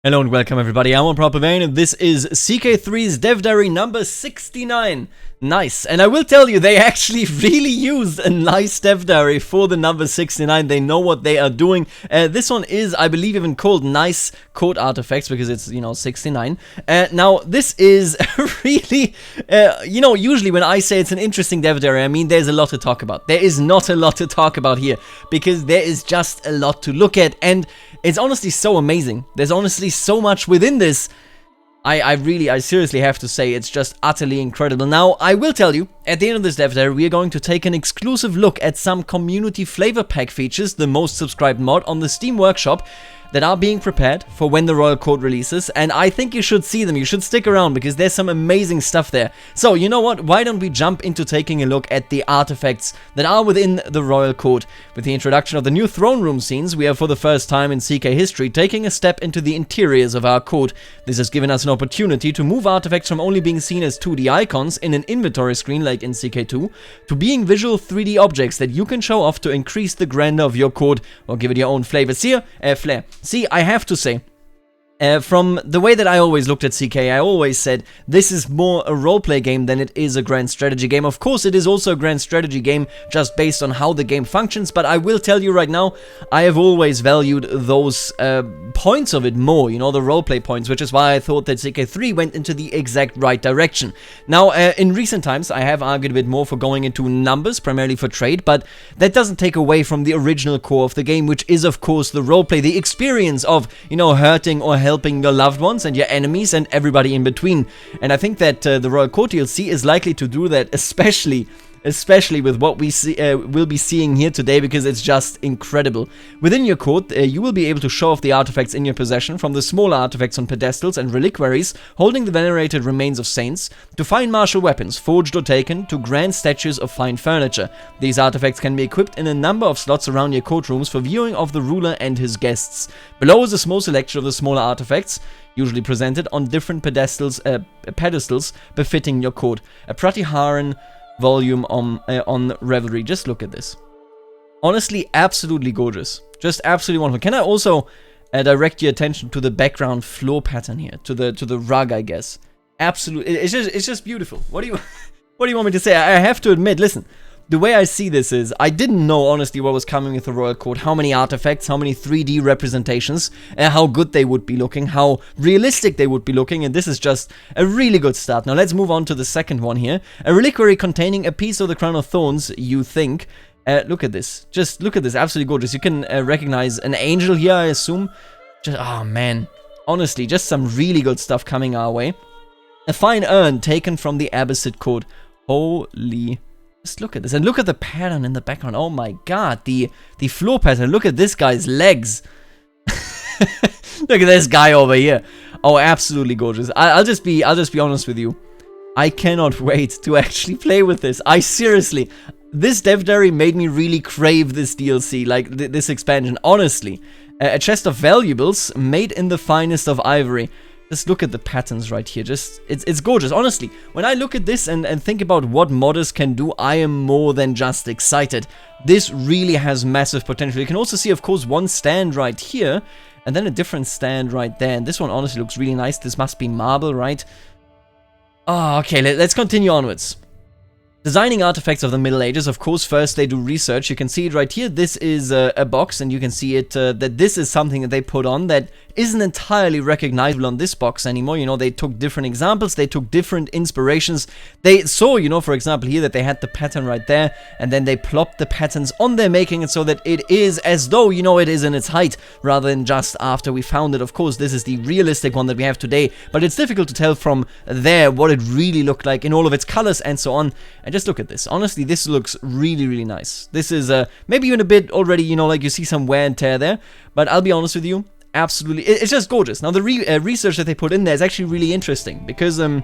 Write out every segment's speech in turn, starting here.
Hello and welcome everybody, I'm on Proper Vein and this is CK3's Dev Diary number 69. Nice, and I will tell you, they actually really used a nice Dev Diary for the number 69. They know what they are doing. This one is, I believe, even called Nice Code Artifacts because it's, 69. Now, this is really, usually when I say it's an interesting Dev Diary, I mean there's a lot to talk about. There is not a lot to talk about here because there is just a lot to look at, and it's honestly so amazing. There's honestly so much within this. I seriously have to say it's just utterly incredible. Now, I will tell you, at the end of this Dev Diary, we are going to take an exclusive look at some community flavor pack features, the most subscribed mod on the Steam Workshop, that are being prepared for when the Royal Code releases, and I think you should see them, you should stick around, because there's some amazing stuff there. So, you know what, why don't we jump into taking a look at the artifacts that are within the Royal Code. With the introduction of the new throne room scenes, we are for the first time in CK history taking a step into the interiors of our code. This has given us an opportunity to move artifacts from only being seen as 2D icons in an inventory screen like in CK2, to being visual 3D objects that you can show off to increase the grandeur of your code, or give it your own flavor. Flair. See, I have to say, from the way that I always looked at CK, I always said this is more a roleplay game than it is a grand strategy game. Of course, it is also a grand strategy game just based on how the game functions, but I will tell you right now, I have always valued those points of it more, the roleplay points, which is why I thought that CK3 went into the exact right direction. Now, in recent times, I have argued a bit more for going into numbers, primarily for trade, but that doesn't take away from the original core of the game, which is, of course, the roleplay, the experience of, hurting or helping your loved ones and your enemies and everybody in between. And I think that the Royal Code DLC is likely to do that, especially with what we will be seeing here today, because it's just incredible. Within your code, you will be able to show off the artifacts in your possession, from the smaller artifacts on pedestals and reliquaries holding the venerated remains of saints, to fine martial weapons forged or taken, to grand statues of fine furniture. These artifacts can be equipped in a number of slots around your court rooms for viewing of the ruler and his guests. Below is a small selection of the smaller artifacts, usually presented on different pedestals befitting your court. A Pratiharan volume on Revelry. Just look at this. Honestly, absolutely gorgeous. Just absolutely wonderful. Can I also direct your attention to the background floor pattern here, to the rug, I guess. Absolutely, it's just beautiful. What do you want me to say? I have to admit, listen. The way I see this is, I didn't know, honestly, what was coming with the Royal Code, how many artifacts, how many 3D representations, how good they would be looking, how realistic they would be looking, and this is just a really good start. Now let's move on to the second one here. A reliquary containing a piece of the Crown of Thorns, you think. Look at this. Just look at this, absolutely gorgeous. You can recognize an angel here, I assume. Just, oh man. Honestly, just some really good stuff coming our way. A fine urn taken from the Abbasid Code. Holy... Just look at this, and look at the pattern in the background. Oh my god, the floor pattern. Look at this guy's legs. Look at this guy over here. Oh, absolutely gorgeous. I'll just be honest with you. I cannot wait to actually play with this. Seriously, this Dev Diary made me really crave this DLC, like this expansion. Honestly, a chest of valuables made in the finest of ivory. Just look at the patterns right here. It's gorgeous. Honestly, when I look at this and think about what modders can do, I am more than just excited. This really has massive potential. You can also see, of course, one stand right here, and then a different stand right there. And this one honestly looks really nice. This must be marble, right? Oh, okay, let's continue onwards. Designing artifacts of the Middle Ages, of course, first they do research. You can see it right here. This is a box, and you can see it that this is something that they put on that isn't entirely recognizable on this box anymore. They took different examples, they took different inspirations. They saw, for example, here that they had the pattern right there, and then they plopped the patterns on there, making it so that it is as though, it is in its height, rather than just after we found it. Of course, this is the realistic one that we have today, but it's difficult to tell from there what it really looked like in all of its colors and so on. And just look at this. Honestly, this looks really, really nice. This is maybe even a bit already, like you see some wear and tear there, but I'll be honest with you, absolutely, it's just gorgeous. Now, the research that they put in there is actually really interesting, because and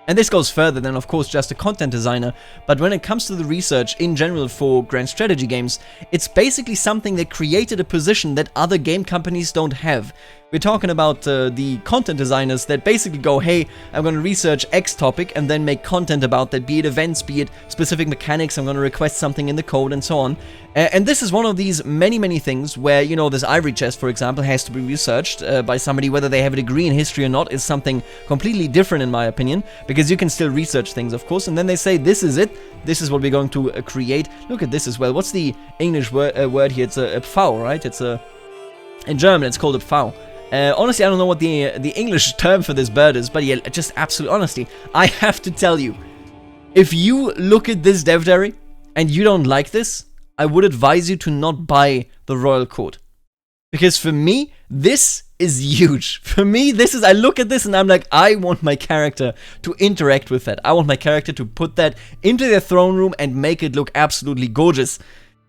this goes further than, of course, just a content designer, but when it comes to the research in general for grand strategy games, it's basically something that created a position that other game companies don't have. We're talking about the content designers that basically go, hey, I'm going to research X topic and then make content about that, be it events, be it specific mechanics, I'm going to request something in the code and so on. And this is one of these many things where, you know, this ivory chest, for example, has to be researched by somebody. Whether they have a degree in history or not is something completely different in my opinion, because you can still research things, of course, and then they say, this is it, this is what we're going to create. Look at this as well. What's the English word here? It's a pfau, right? It's a... In German, it's called a pfau. Honestly, I don't know what the English term for this bird is, but yeah, just absolute honesty. I have to tell you, if you look at this dev diary and you don't like this, I would advise you to not buy the Royal Court. Because for me, this is huge. For me, this is, I look at this and I'm like, I want my character to interact with that. I want my character to put that into their throne room and make it look absolutely gorgeous.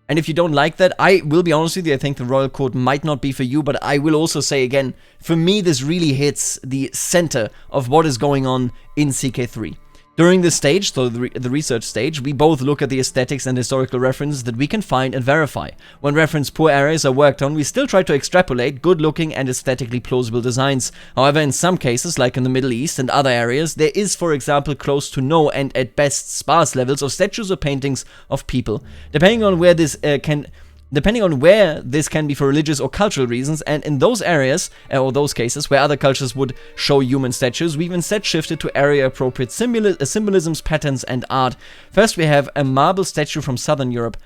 And if you don't like that, I will be honest with you, I think the Royal Court might not be for you, but I will also say again, for me this really hits the center of what is going on in CK3. During this stage, so the research stage, we both look at the aesthetics and historical references that we can find and verify. When reference-poor areas are worked on, we still try to extrapolate good-looking and aesthetically plausible designs. However, in some cases, like in the Middle East and other areas, there is, for example, close to no and at best sparse levels of statues or paintings of people. Depending on where this can be for religious or cultural reasons, and in those areas, or those cases, where other cultures would show human statues, we've instead shifted to area-appropriate symbolisms, patterns, and art. First, we have a marble statue from Southern Europe.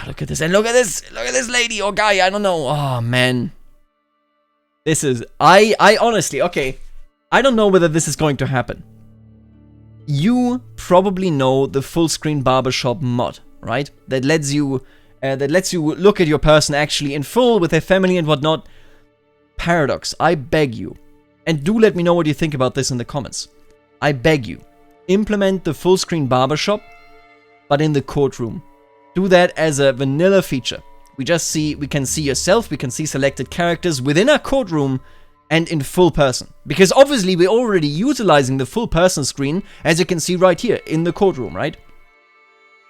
Look at this, and look at this lady or guy, I don't know. Oh, man. This is, I honestly, okay, I don't know whether this is going to happen. You probably know the full-screen barbershop mod, right? That lets you look at your person actually in full with their family and whatnot. Paradox, I beg you, and do let me know what you think about this in the comments. I beg you, implement the full screen barbershop, but in the courtroom. Do that as a vanilla feature. We can see yourself, we can see selected characters within our courtroom and in full person. Because obviously we're already utilizing the full person screen, as you can see right here in the courtroom, right?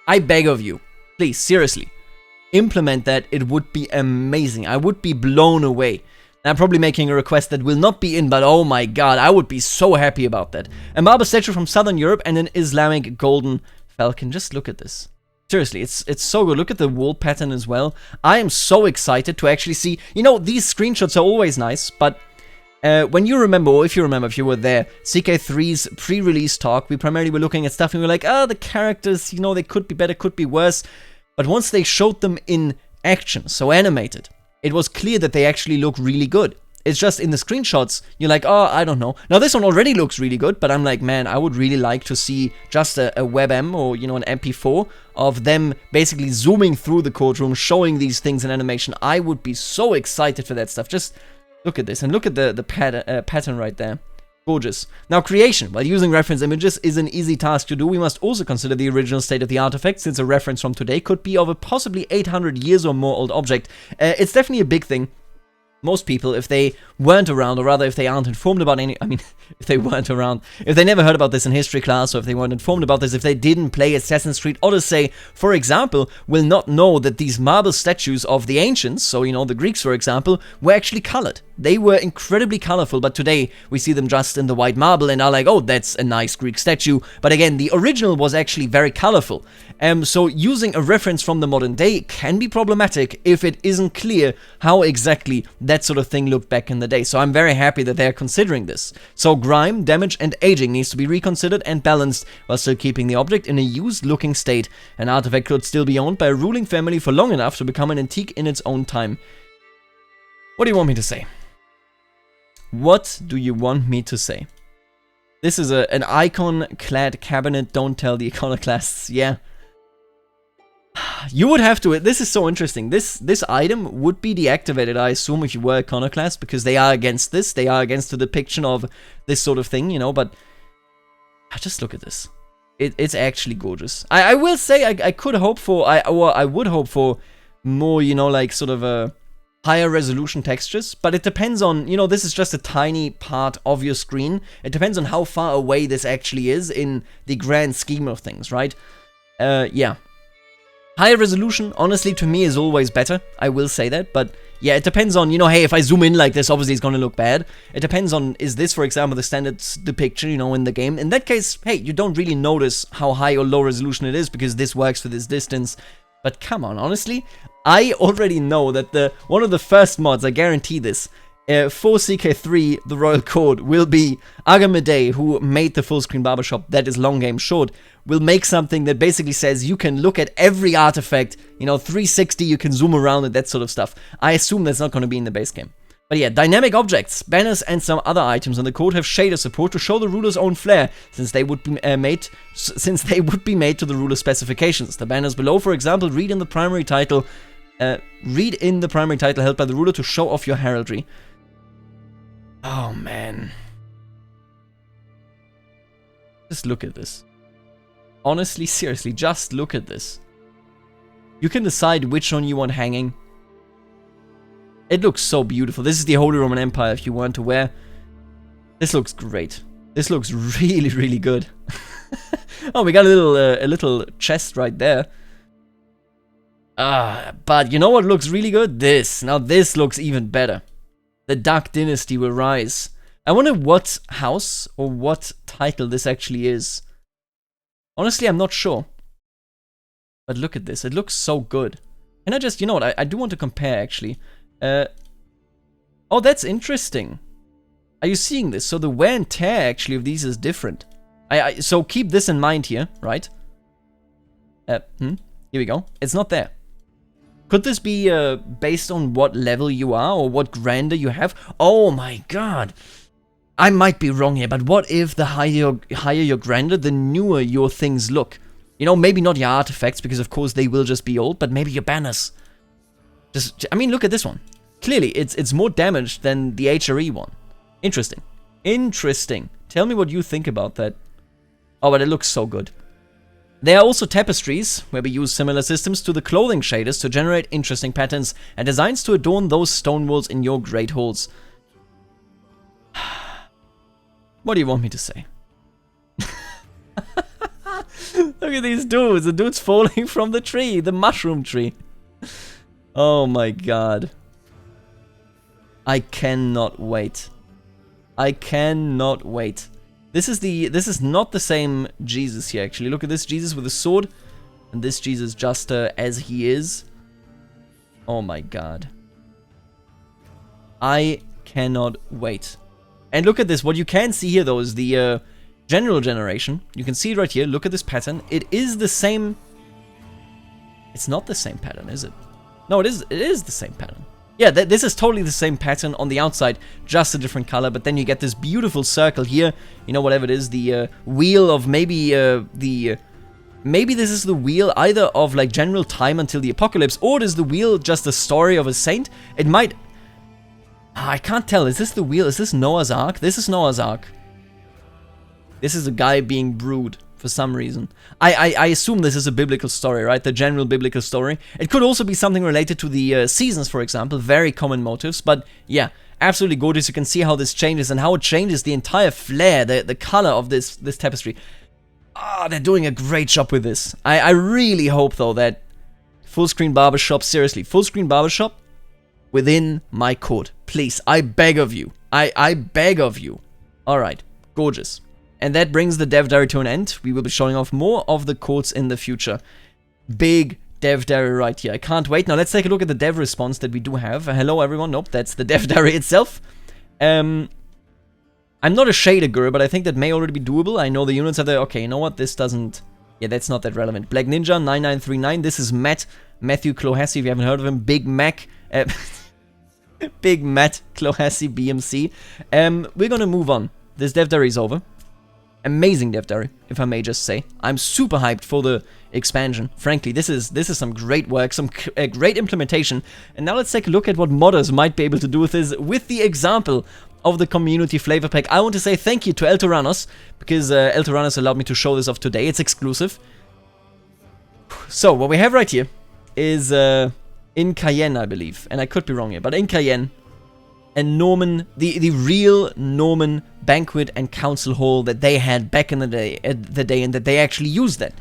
I beg of you, please, seriously. Implement that, it would be amazing. I would be blown away. I'm probably making a request that will not be in, but oh my god, I would be so happy about that. A marble statue from Southern Europe and an Islamic golden falcon. Just look at this. Seriously, it's so good. Look at the wall pattern as well. I am so excited to actually see, you know, these screenshots are always nice, but when you remember, or if you remember, if you were there, CK3's pre-release talk, we primarily were looking at stuff and we were like, the characters, you know, they could be better, could be worse. But once they showed them in action, so animated, it was clear that they actually look really good. It's just in the screenshots, you're like, oh, I don't know. Now this one already looks really good, but I'm like, man, I would really like to see just a WebM or, you know, an MP4 of them basically zooming through the courtroom, showing these things in animation. I would be so excited for that stuff. Just look at this, and look at the pattern right there. Gorgeous. Now, creation. While using reference images is an easy task to do, we must also consider the original state of the artifact, since a reference from today could be of a possibly 800 years or more old object. It's definitely a big thing. Most people, if they weren't around, or rather if they aren't informed about any, I mean, if they weren't around, if they never heard about this in history class, or if they weren't informed about this, if they didn't play Assassin's Creed Odyssey, for example, will not know that these marble statues of the ancients, so, you know, the Greeks, for example, were actually colored. They were incredibly colorful, but today we see them just in the white marble and are like, oh, that's a nice Greek statue. But again, the original was actually very colorful. So using a reference from the modern day can be problematic if it isn't clear how exactly that sort of thing looked back in the day. So I'm very happy that they're considering this. So grime, damage, and aging needs to be reconsidered and balanced while still keeping the object in a used-looking state. An artifact could still be owned by a ruling family for long enough to become an antique in its own time. What do you want me to say? What do you want me to say? This is an icon-clad cabinet. Don't tell the iconoclasts. Yeah. You would have to... This is so interesting. This item would be deactivated, I assume, if you were iconoclast, because they are against this. They are against the depiction of this sort of thing, you know, but... Just look at this. It's actually gorgeous. I will say I could hope for... I would hope for more, you know, like, sort of a... higher resolution textures, but it depends on, you know, this is just a tiny part of your screen. It depends on how far away this actually is in the grand scheme of things, right? Yeah. Higher resolution, honestly, to me is always better, I will say that, but Yeah, it depends on, you know, hey, if I zoom in like this, obviously it's gonna look bad. It depends on, is this, for example, the standard depiction, you know, in the game? In that case, hey, you don't really notice how high or low resolution it is because this works for this distance. But come on, honestly, I already know that one of the first mods, I guarantee this, for CK3, the Royal Court, will be Agamede, who made the full screen barbershop, that is long game short, will make something that basically says you can look at every artifact, you know, 360, you can zoom around and that sort of stuff. I assume that's not going to be in the base game. But yeah, dynamic objects, banners and some other items on the code have shader support to show the ruler's own flair, since they would be made to the ruler's specifications. The banners below, for example, read in the primary title held by the ruler to show off your heraldry. Oh man. Just look at this. Honestly, seriously, just look at this. You can decide which one you want hanging. It looks so beautiful. This is the Holy Roman Empire, if you weren't aware. This looks great. This looks really, really good. Oh, we got a little chest right there. But you know what looks really good? This. Now this looks even better. The Dark Dynasty will rise. I wonder what house or what title this actually is. Honestly, I'm not sure. But look at this. It looks so good. Can I just, you know what? I do want to compare, actually. Oh, that's interesting. Are you seeing this? So the wear and tear, actually, of these is different. So keep this in mind here, right? Here we go. It's not there. Could this be based on what level you are or what grandeur you have? Oh my god. I might be wrong here, but what if the higher your grandeur, the newer your things look? You know, maybe not your artifacts, because of course they will just be old, but maybe your banners. I mean, look at this one. Clearly, it's more damaged than the HRE one. Interesting. Interesting. Tell me what you think about that. Oh, but it looks so good. There are also tapestries, where we use similar systems to the clothing shaders to generate interesting patterns and designs to adorn those stone walls in your great halls. What do you want me to say? Look at these dudes. The dude's falling from the tree, the mushroom tree. Oh my god. I cannot wait. I cannot wait. This is not the same Jesus here, actually. Look at this Jesus with a sword, and this Jesus just as he is. Oh my god. I cannot wait. And look at this. What you can see here, though, is the general generation. You can see it right here. Look at this pattern. It is the same. It's not the same pattern, is it? No, it is the same pattern. Yeah, this is totally the same pattern on the outside, just a different color, but then you get this beautiful circle here, you know, whatever it is, the wheel of maybe maybe this is the wheel either of like general time until the apocalypse, or is the wheel just a story of a saint? It might... I can't tell, is this the wheel? Is this Noah's Ark? This is Noah's Ark. This is a guy being brewed. For some reason. I assume this is a biblical story, right? The general biblical story. It could also be something related to the seasons, for example. Very common motifs. But yeah, absolutely gorgeous. You can see how this changes and how it changes the entire flair, the color of this tapestry. Ah, they're doing a great job with this. I really hope, though, that full screen barbershop, seriously, full screen barbershop within my court. Please, I beg of you. I beg of you. Alright, gorgeous. And that brings the dev diary to an end. We will be showing off more of the courts in the future. Big dev diary right here. I can't wait. Now let's take a look at the dev response that we do have. Hello everyone. Nope, that's the dev diary itself. I'm not a shader guru, but I think that may already be doable. I know the units are there. Okay, you know what? This doesn't... Yeah, that's not that relevant. Black Ninja 9939. This is Matthew Clohessy, if you haven't heard of him. Big Mac. Big Matt Clohessy, BMC. We're gonna move on. This dev diary is over. Amazing dev diary, if I may just say. I'm super hyped for the expansion. Frankly, this is some great work, some great implementation. And now let's take a look at what modders might be able to do with this, with the example of the community flavor pack. I want to say thank you to El Tyrannos, because El Tyrannos allowed me to show this off today. It's exclusive. So, what we have right here is in Cayenne, I believe. And I could be wrong here, but in Cayenne, a Norman, the real Norman banquet and council hall that they had back in the day, and that they actually used that.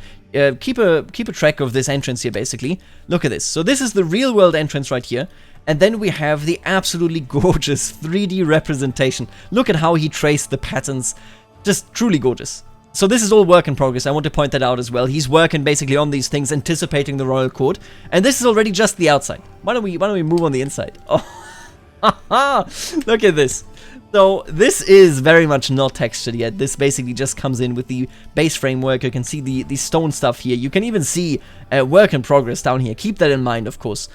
Keep a track of this entrance here, basically. Look at this. So this is the real world entrance right here. And then we have the absolutely gorgeous 3D representation. Look at how he traced the patterns. Just truly gorgeous. So this is all work in progress. I want to point that out as well. He's working basically on these things, anticipating the royal court. And this is already just the outside. Why don't we move on the inside? Oh, look at this. So this is very much not textured yet. This basically just comes in with the base framework. You can see the stone stuff here. You can even see work in progress down here. Keep that in mind, of course.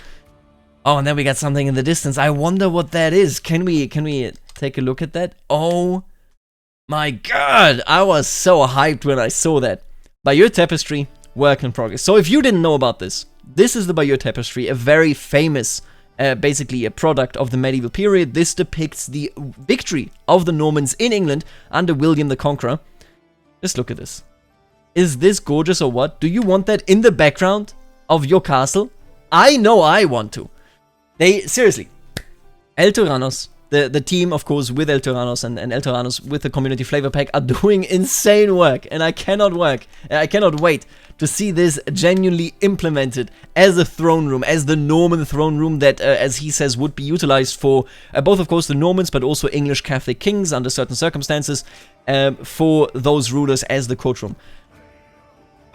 Oh, and then we got something in the distance. I wonder what that is. Can we take a look at that? Oh my god, I was so hyped when I saw that. Bayeux Tapestry, work in progress. So if you didn't know about this, this is the Bayeux Tapestry, a very famous, basically a product of the medieval period. This depicts the victory of the Normans in England under William the Conqueror. Just look at this. Is this gorgeous or what? Do you want that in the background of your castle? I know I want to. They, seriously, El Tyrannos, the team, of course, with El Tyrannos and El Tyrannos with the community flavor pack are doing insane work. And I cannot wait to see this genuinely implemented as a throne room, as the Norman throne room that, as he says, would be utilized for both, of course, the Normans, but also English Catholic kings under certain circumstances, for those rulers as the courtroom.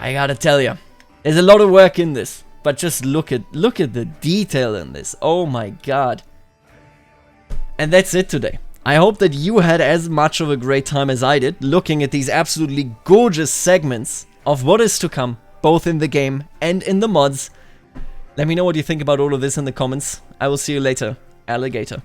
I gotta tell you, there's a lot of work in this. But just look at the detail in this. Oh my god. And that's it today. I hope that you had as much of a great time as I did looking at these absolutely gorgeous segments of what is to come, both in the game and in the mods. Let me know what you think about all of this in the comments. I will see you later, alligator.